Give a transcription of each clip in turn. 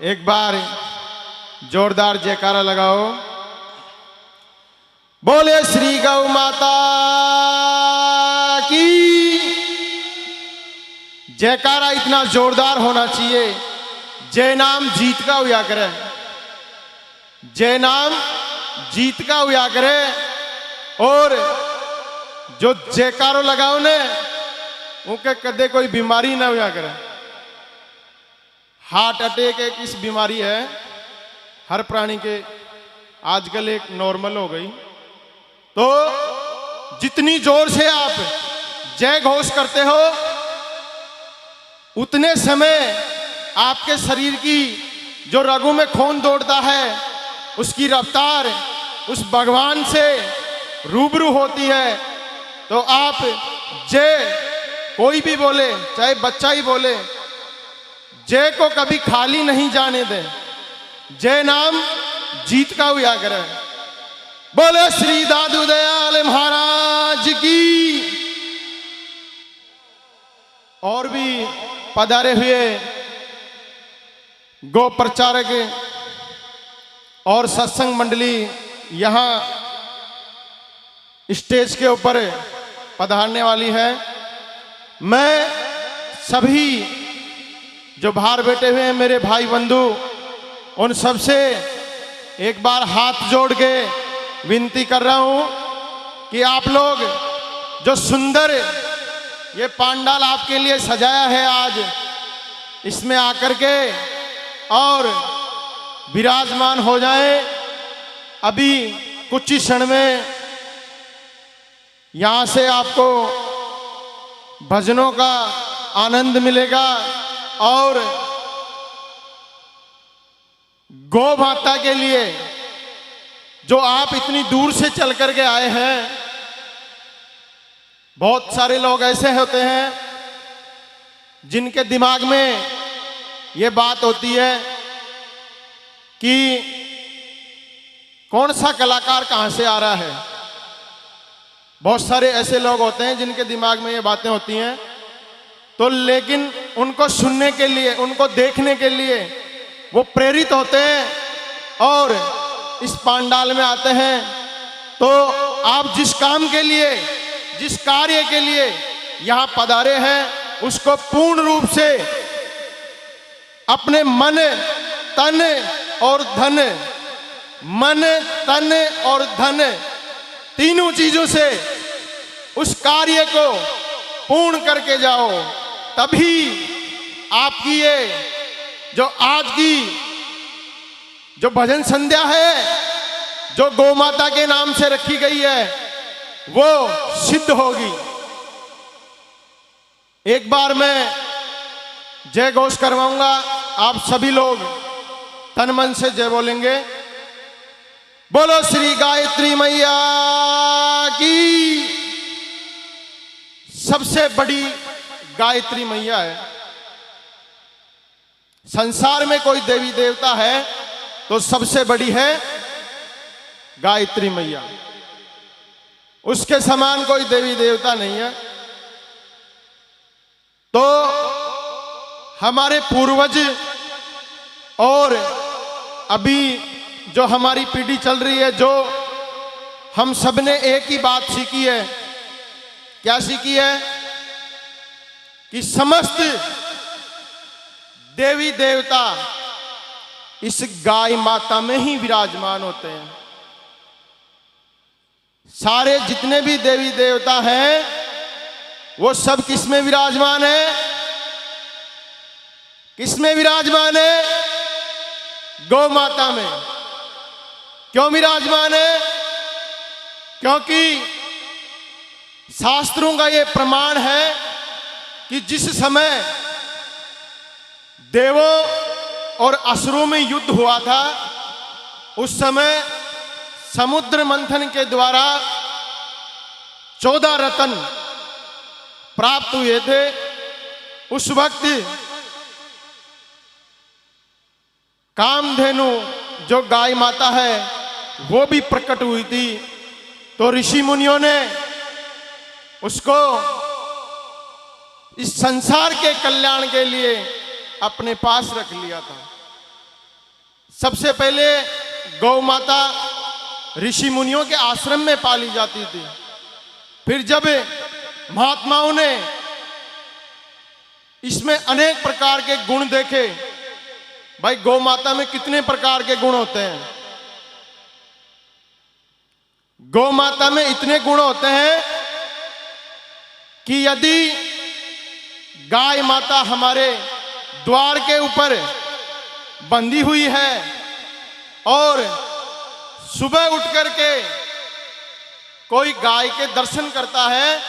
एक बार जोरदार जयकारा लगाओ। बोले श्री गौ माता की। जयकारा इतना जोरदार होना चाहिए, जय नाम जीत का हुआ करे, जय नाम जीत का हुआ करे। और जो जयकारो लगाओ ने उनके कदे कोई बीमारी ना हुआ करे। हार्ट अटैक एक इस बीमारी है हर प्राणी के, आजकल एक नॉर्मल हो गई। तो जितनी जोर से आप जय घोष करते हो उतने समय आपके शरीर की जो रगों में खून दौड़ता है उसकी रफ्तार उस भगवान से रूबरू होती है। तो आप जय कोई भी बोले, चाहे बच्चा ही बोले, जय को कभी खाली नहीं जाने दें। जय नाम जीत का हुआ करे। बोले श्री दादू दयाल महाराज की। और भी पधारे हुए गो प्रचारक और सत्संग मंडली यहाँ स्टेज के ऊपर पधारने वाली है। मैं सभी जो बाहर बैठे हुए हैं मेरे भाई बंधु, उन सबसे एक बार हाथ जोड़ के विनती कर रहा हूं कि आप लोग जो सुंदर ये पंडाल आपके लिए सजाया है आज, इसमें आकर के और विराजमान हो जाएं। अभी कुछ ही क्षण में यहां से आपको भजनों का आनंद मिलेगा और गौ माता के लिए जो आप इतनी दूर से चल करके आए हैं। बहुत सारे लोग ऐसे होते हैं जिनके दिमाग में ये बात होती है कि कौन सा कलाकार कहां से आ रहा है। बहुत सारे ऐसे लोग होते हैं जिनके दिमाग में ये बातें होती हैं। तो लेकिन उनको सुनने के लिए, उनको देखने के लिए वो प्रेरित होते हैं और इस पंडाल में आते हैं। तो आप जिस काम के लिए, जिस कार्य के लिए यहाँ पधारे हैं, उसको पूर्ण रूप से अपने मन, तन और धन, मन, तन और धन, तीनों चीजों से उस कार्य को पूर्ण करके जाओ। तभी आपकी ये जो आज की जो भजन संध्या है, जो गौ माता के नाम से रखी गई है, वो सिद्ध होगी। एक बार मैं जय घोष करवाऊंगा, आप सभी लोग तन मन से जय बोलेंगे। बोलो श्री गायत्री मैया की। सबसे बड़ी गायत्री मैया है। संसार में कोई देवी देवता है तो सबसे बड़ी है गायत्री मैया। उसके समान कोई देवी देवता नहीं है। तो हमारे पूर्वज और अभी जो हमारी पीढ़ी चल रही है, जो हम सब ने एक ही बात सीखी है। क्या सीखी है? कि समस्त देवी देवता इस गाय माता में ही विराजमान होते हैं। सारे जितने भी देवी देवता हैं वो सब किस में विराजमान है? किस में विराजमान है? गौ माता में। क्यों विराजमान है? क्योंकि शास्त्रों का ये प्रमाण है कि जिस समय देवों और असुरों में युद्ध हुआ था, उस समय समुद्र मंथन के द्वारा 14 रत्न प्राप्त हुए थे। उस वक्त कामधेनु जो गाय माता है वो भी प्रकट हुई थी। तो ऋषि मुनियों ने उसको इस संसार के कल्याण के लिए अपने पास रख लिया था। सबसे पहले गौ माता ऋषि मुनियों के आश्रम में पाली जाती थी। फिर जब महात्माओं ने इसमें अनेक प्रकार के गुण देखे, भाई गौ माता में कितने प्रकार के गुण होते हैं, गौ माता में इतने गुण होते हैं कि यदि गाय माता हमारे द्वार के ऊपर बंधी हुई है और सुबह उठ करके कोई गाय के दर्शन करता है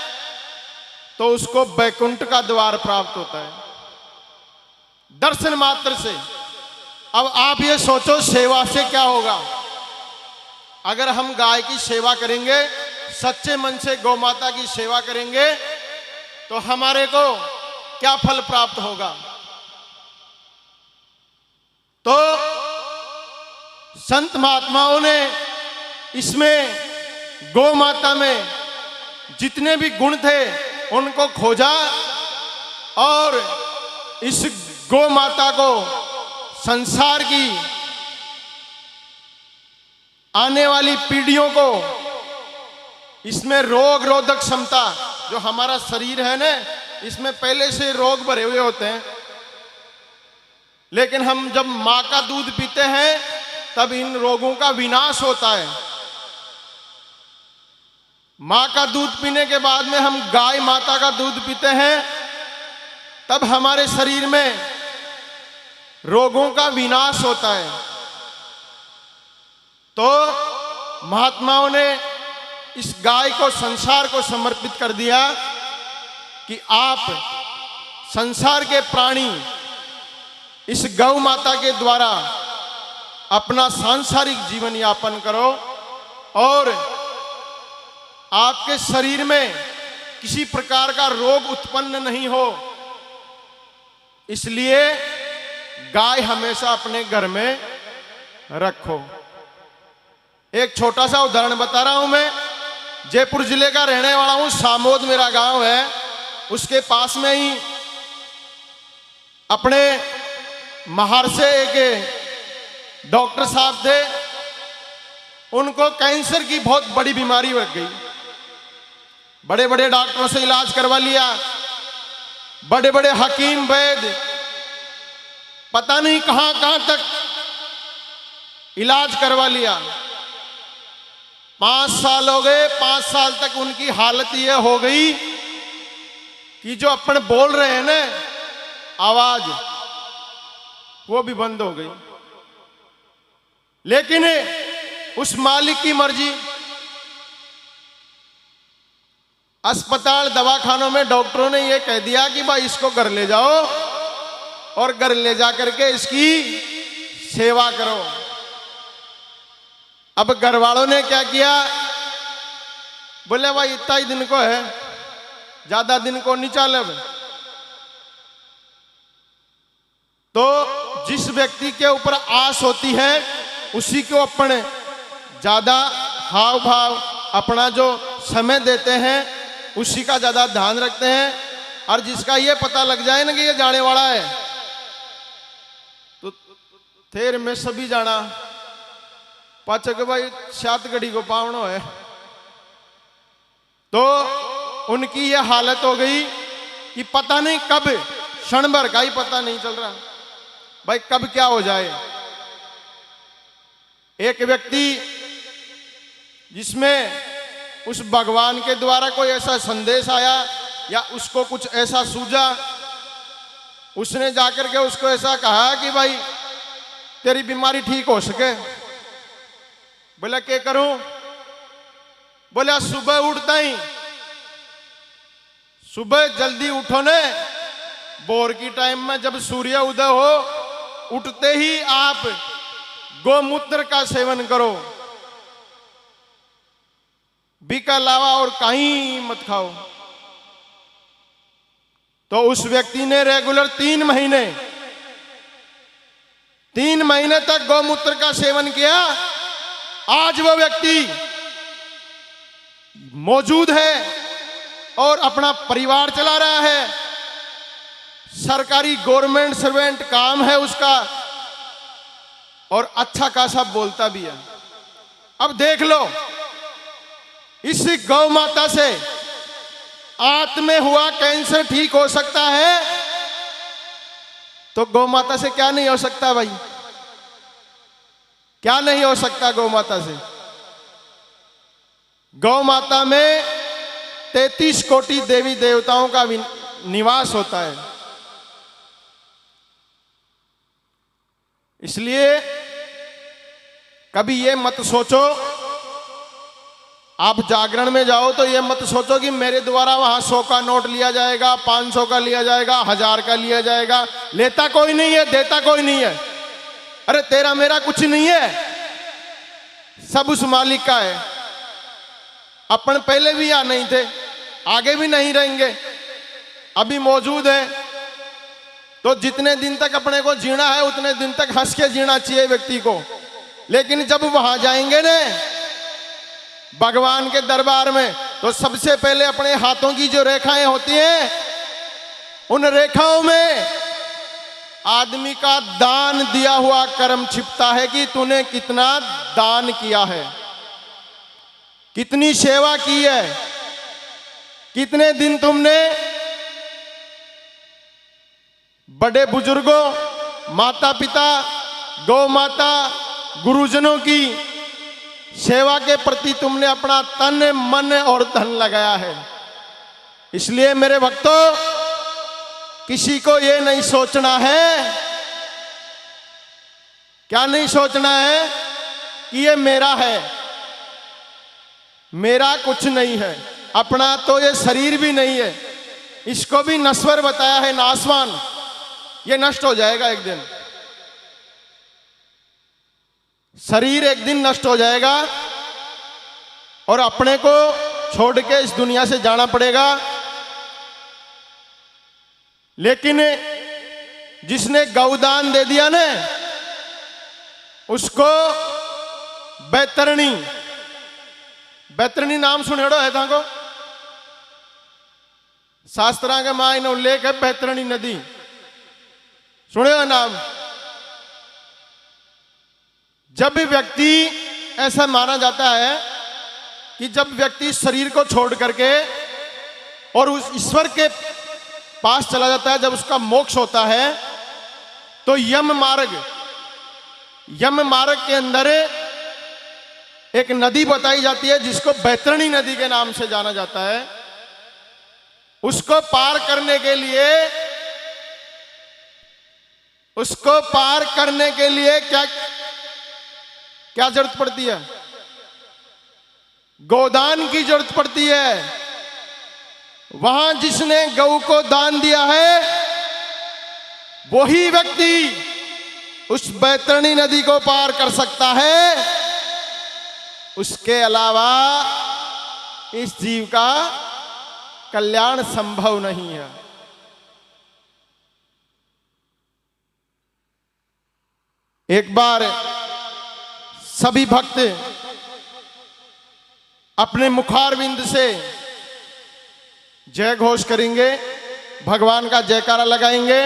तो उसको बैकुंठ का द्वार प्राप्त होता है, दर्शन मात्र से। अब आप ये सोचो सेवा से क्या होगा। अगर हम गाय की सेवा करेंगे, सच्चे मन से गौ माता की सेवा करेंगे, तो हमारे को क्या फल प्राप्त होगा। तो संत महात्माओं ने इसमें गौ माता में जितने भी गुण थे उनको खोजा और इस गौ माता को संसार की आने वाली पीढ़ियों को इसमें रोग रोधक क्षमता, जो हमारा शरीर है ना, इसमें पहले से रोग भरे हुए होते हैं, लेकिन हम जब मां का दूध पीते हैं तब इन रोगों का विनाश होता है। मां का दूध पीने के बाद में हम गाय माता का दूध पीते हैं, तब हमारे शरीर में रोगों का विनाश होता है। तो महात्माओं ने इस गाय को संसार को समर्पित कर दिया कि आप संसार के प्राणी इस गौ माता के द्वारा अपना सांसारिक जीवन यापन करो और आपके शरीर में किसी प्रकार का रोग उत्पन्न नहीं हो, इसलिए गाय हमेशा अपने घर में रखो। एक छोटा सा उदाहरण बता रहा हूं मैं। जयपुर जिले का रहने वाला हूं, सामोद मेरा गांव है, उसके पास में ही अपने महार से एक डॉक्टर साहब थे, उनको कैंसर की बहुत बड़ी बीमारी लग गई। बड़े बड़े डॉक्टरों से इलाज करवा लिया, बड़े बड़े हकीम वैद्य पता नहीं कहां कहां तक इलाज करवा लिया। 5 साल हो गए, 5 साल तक उनकी हालत यह हो गई कि जो अपन बोल रहे हैं ना आवाज, वो भी बंद हो गई। लेकिन उस मालिक की मर्जी, अस्पताल दवाखानों में डॉक्टरों ने यह कह दिया कि भाई इसको घर ले जाओ और घर ले जा करके इसकी सेवा करो। अब घर वालों ने क्या किया, बोले भाई इतना ही दिन को है, ज्यादा दिन को नहीं चले। तो जिस व्यक्ति के ऊपर आस होती है उसी को अपन ज्यादा हाव भाव अपना जो समय देते हैं उसी का ज्यादा ध्यान रखते हैं। और जिसका ये पता लग जाए ना कि ये जाने वाला है तो थेर में सभी जाना पाचक भाई 7 घड़ी को पावनो है। तो उनकी ये हालत हो गई कि पता नहीं कब, क्षण भर का ही पता नहीं चल रहा भाई कब क्या हो जाए। एक व्यक्ति जिसमें उस भगवान के द्वारा कोई ऐसा संदेश आया या उसको कुछ ऐसा सूझा, उसने जाकर के उसको ऐसा कहा कि भाई तेरी बीमारी ठीक हो सके। बोला क्या करूं? बोला सुबह उठता ही, सुबह जल्दी उठो ने, भोर की टाइम में जब सूर्य उदय हो उठते ही आप गोमूत्र का सेवन करो, बी का अलावा और कहीं मत खाओ। तो उस व्यक्ति ने रेगुलर 3 महीने तक गौमूत्र का सेवन किया। आज वो व्यक्ति मौजूद है और अपना परिवार चला रहा है, सरकारी गवर्नमेंट सर्वेंट काम है उसका, और अच्छा खासा बोलता भी है। अब देख लो, इस गौ माता से आंत में हुआ कैंसर ठीक हो सकता है, तो गौ माता से क्या नहीं हो सकता भाई? क्या नहीं हो सकता गौ माता से? गौ माता में 33 कोटि देवी देवताओं का निवास होता है। इसलिए कभी ये मत सोचो, आप जागरण में जाओ तो ये मत सोचो कि मेरे द्वारा वहां 100 का नोट लिया जाएगा, 500 का लिया जाएगा, 1000 का लिया जाएगा। लेता कोई नहीं है, देता कोई नहीं है। अरे तेरा मेरा कुछ नहीं है, सब उस मालिक का है। अपन पहले भी यहाँ नहीं थे, आगे भी नहीं रहेंगे, अभी मौजूद है। तो जितने दिन तक अपने को जीना है उतने दिन तक हंस के जीना चाहिए व्यक्ति को। लेकिन जब वहां जाएंगे ना भगवान के दरबार में, तो सबसे पहले अपने हाथों की जो रेखाएं होती हैं, उन रेखाओं में आदमी का दान दिया हुआ कर्म छिपता है कि तूने कितना दान किया है, कितनी सेवा की है, कितने दिन तुमने बड़े बुजुर्गों, माता पिता, गौ माता, गुरुजनों की सेवा के प्रति तुमने अपना तन मन और धन लगाया है। इसलिए मेरे भक्तों, किसी को ये नहीं सोचना है, क्या नहीं सोचना है कि ये मेरा है। मेरा कुछ नहीं है, अपना तो ये शरीर भी नहीं है, इसको भी नश्वर बताया है, नासवान, ये नष्ट हो जाएगा एक दिन। शरीर एक दिन नष्ट हो जाएगा और अपने को छोड़ के इस दुनिया से जाना पड़ेगा। लेकिन जिसने गौदान दे दिया ना, उसको बैतरणी, बैतरणी नाम सुनेड़ो है था को? शास्त्रा के माँ इन उल्लेख है बैतरणी नदी, सुने हो नाम? जब भी व्यक्ति, ऐसा माना जाता है कि जब व्यक्ति शरीर को छोड़ करके और उस ईश्वर के पास चला जाता है, जब उसका मोक्ष होता है, तो यम मार्ग के अंदर एक नदी बताई जाती है जिसको बैतरणी नदी के नाम से जाना जाता है। उसको पार करने के लिए क्या जरूरत पड़ती है? गोदान की जरूरत पड़ती है। वहां जिसने गौ को दान दिया है, वही व्यक्ति उस बैतरणी नदी को पार कर सकता है। उसके अलावा इस जीव का कल्याण संभव नहीं है। एक बार सभी भक्त अपने मुखारविंद से जय घोष करेंगे, भगवान का जयकारा लगाएंगे।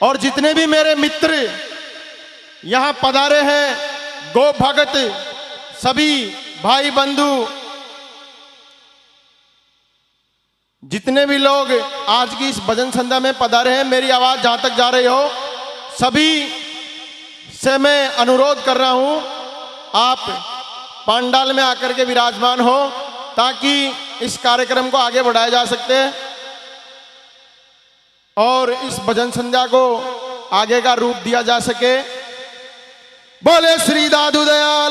और जितने भी मेरे मित्र यहां पधारे हैं, गो भगत, सभी भाई बंधु, जितने भी लोग आज की इस भजन संध्या में पधारे हैं, मेरी आवाज जहां तक जा रही हो, सभी से मैं अनुरोध कर रहा हूं, आप पंडाल में आकर के विराजमान हो, ताकि इस कार्यक्रम को आगे बढ़ाया जा सकते हैं और इस भजन संध्या को आगे का रूप दिया जा सके। बोले श्री दादू दयाल